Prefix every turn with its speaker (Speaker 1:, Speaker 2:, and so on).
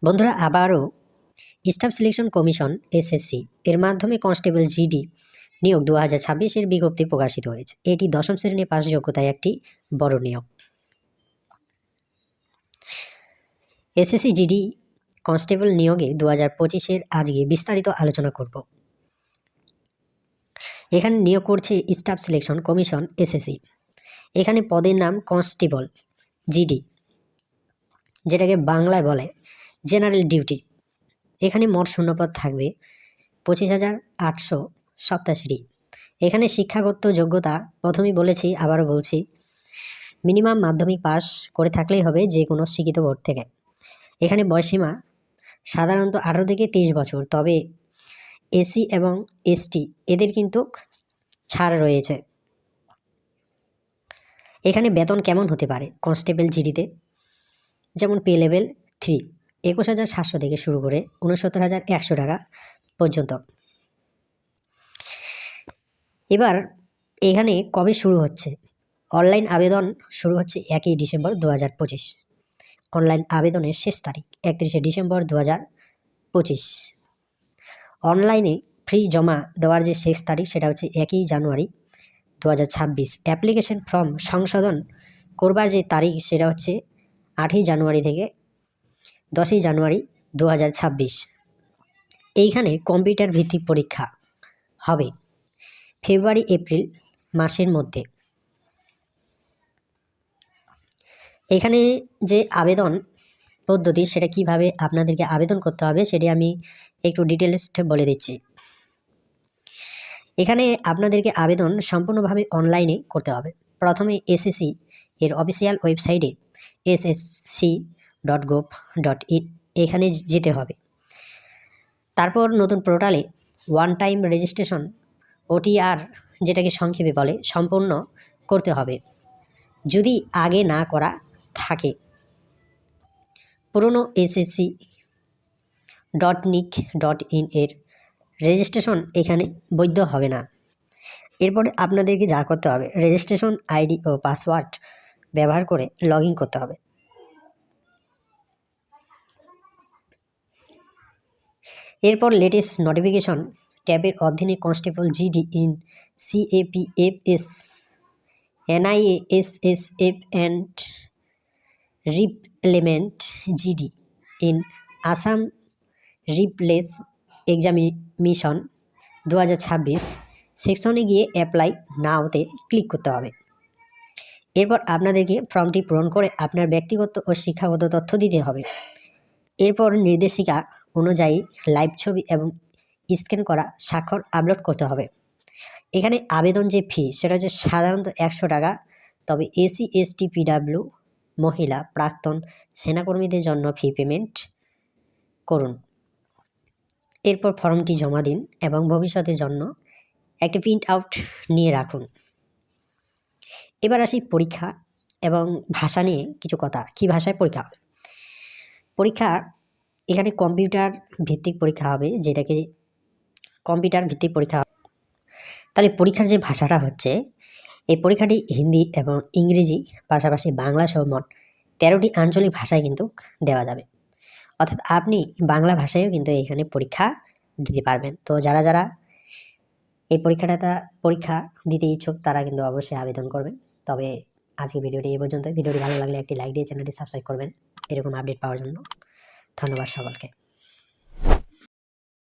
Speaker 1: বন্ধুরা আবারও staff selection commission SSC এর মাধ্যমে কনস্টেবল জিডি নিয়োগ 2026-এর বিজ্ঞপ্তি প্রকাশিত হয়েছে। এটি দশম শ্রেণী পাস যোগ্যতায় একটি বড় নিয়োগ। এসএসসি জিডি কনস্টেবল নিয়োগে 2025-এর আজকে বিস্তারিত আলোচনা করব। এখানে নিয়োগ করছে স্টাফ সিলেকশন কমিশন এসএসসি। এখানে পদের নাম কনস্টেবল জিডি, যেটাকে বাংলায় বলে জেনারেল ডিউটি। এখানে মোট শূন্যপদ থাকবে 25,887টি। এখানে শিক্ষাগত যোগ্যতা প্রথমেই বলেছি, আবারও বলছি, মিনিমাম মাধ্যমিক পাস করে থাকলেই হবে যে কোনো শিক্ষিত বোর্ড থেকে। এখানে বয়সীমা সাধারণত 18 থেকে 23 বছর, তবে এসসি এবং এসটি এদের কিন্তু ছাড় রয়েছে। এখানে বেতন কেমন হতে পারে কনস্টেবল জিডিতে, যেমন পে লেভেল 3 21,700 থেকে শুরু করে 69,100 টাকা পর্যন্ত। এবার এখানে কবে শুরু হচ্ছে? অনলাইন আবেদন শুরু হচ্ছে 1 ডিসেম্বর 2025। অনলাইন আবেদনের শেষ তারিখ 31 ডিসেম্বর 2025। অনলাইনে ফি জমা দেওয়ার যে শেষ তারিখ সেটা হচ্ছে 1 জানুয়ারি 2026। অ্যাপ্লিকেশন ফর্ম সংশোধন করবার যে তারিখ সেটা হচ্ছে 8 জানুয়ারি থেকে 10 জানুয়ারি 2026। এইখানে কম্পিউটার ভিত্তিক পরীক্ষা হবে ফেব্রুয়ারি এপ্রিল মাসের মধ্যে। এখানে যে আবেদন পদ্ধতি সেটা কিভাবে আপনাদেরকে আবেদন করতে হবে সেটি আমি একটু ডিটেলস বলে দিচ্ছি। এখানে আপনাদেরকে আবেদন সম্পূর্ণভাবে অনলাইনে করতে হবে। প্রথমে এসএসসি এর অফিসিয়াল ওয়েবসাইটে ssc.gov.in এখানে যেতে হবে। তারপর নতুন পোর্টালে ওয়ান টাইম রেজিস্ট্রেশন OTR, যেটাকে সংক্ষেপে বলে, সম্পূর্ণ করতে হবে যদি আগে না করা থাকে। পুরনো ssc.nic.in এর রেজিস্ট্রেশন এখানে বৈধ হবে না। এরপরে আপনাদেরকে যা করতে হবে, রেজিস্ট্রেশন আইডি ও পাসওয়ার্ড ব্যবহার করে লগ ইন করতে হবে। এরপর লেটেস্ট নোটিফিকেশন ট্যাবের অধীনে constable GD in CAPFS NIASSF and replacement GD in Assam replace examination 2026 সেকশনে গিয়ে অ্যাপ্লাই নাওতে ক্লিক করতে হবে। এরপর আপনাদেরকে ফর্মটি পূরণ করে আপনার ব্যক্তিগত ও শিক্ষাগত তথ্য দিতে হবে। এরপর নির্দেশিকা অনুযায়ী লাইভ ছবি এবং স্ক্যান করা স্বাক্ষর আপলোড করতে হবে। এখানে আবেদন যে ফি সেটা হচ্ছে সাধারণত 100 টাকা, তবে SC ST PW মহিলা প্রাক্তন সেনাকর্মীদের জন্য ফি পেমেন্ট করুন। এরপর ফর্মটি জমা দিন এবং ভবিষ্যতের জন্য একটি প্রিন্ট আউট নিয়ে রাখুন। এবার আসি পরীক্ষা এবং ভাষা নিয়ে কিছু কথা। কি ভাষায় পরীক্ষা হবে? পরীক্ষা এখানে কম্পিউটার ভিত্তিক পরীক্ষা হবে, যেটাকে কম্পিউটার ভিত্তিক পরীক্ষা। তাহলে পরীক্ষার যে ভাষাটা হচ্ছে, এই পরীক্ষাটি হিন্দি এবং ইংরেজি পাশাপাশি বাংলা সহ মোট 13টি আঞ্চলিক ভাষায় কিন্তু দেওয়া যাবে। অর্থাৎ আপনি বাংলা ভাষায়ও কিন্তু এখানে পরীক্ষা দিতে পারবেন। তো যারা যারা এই পরীক্ষা দিতে ইচ্ছুক তারা কিন্তু অবশ্যই আবেদন করবেন। তবে আজকে ভিডিওটি এই পর্যন্ত। ভিডিওটি ভালো লাগলে একটি লাইক দিয়ে চ্যানেলটি সাবস্ক্রাইব করবেন এরকম আপডেট পাওয়ার জন্য। ধন্যবাদ সকলকে।